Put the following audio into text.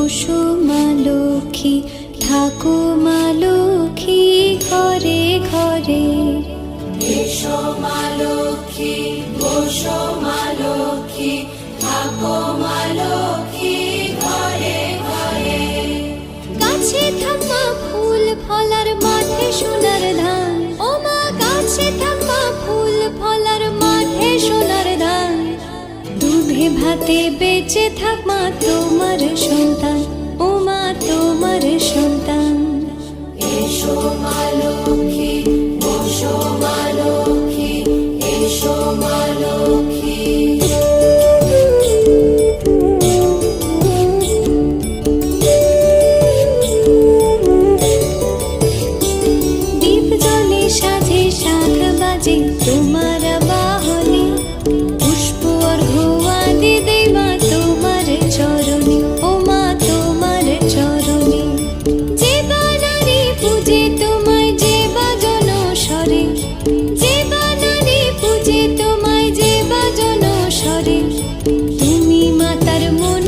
বসো মা লক্ষ্মী, থাকো মা লক্ষ্মী ঘরে ঘরে। এসো মা লক্ষ্মী, বসো মা লক্ষ্মী, থাকো মা লক্ষ্মী ঘরে ঘরে। গাছে থাকা ফুল ফলার মাঠে সোনার ধান, ও মা গাছে থাকা ফুল ফলার মাঠে সোনার ধান। দুধে ভাতে বেঁচে থাক মা তোমার সন্তান, ও মা তোমার সন্তান। এসো মা লক্ষ্মী, বসো মা লক্ষ্মী, এসো মা লক্ষ্মী। দীপ জ্বলে সাজে শাখ বাজে তোমার বাহনে, পুষ্প অর্ঘ্য আদি দেই মা তোমার চরণে, ও মা তোমার চরণে। যে বানারি পূজে তোমায় যে বাজন স্বরে, যে বানারি পূজে তোমায় যে বাজন স্বরে। তুমি মাতার মন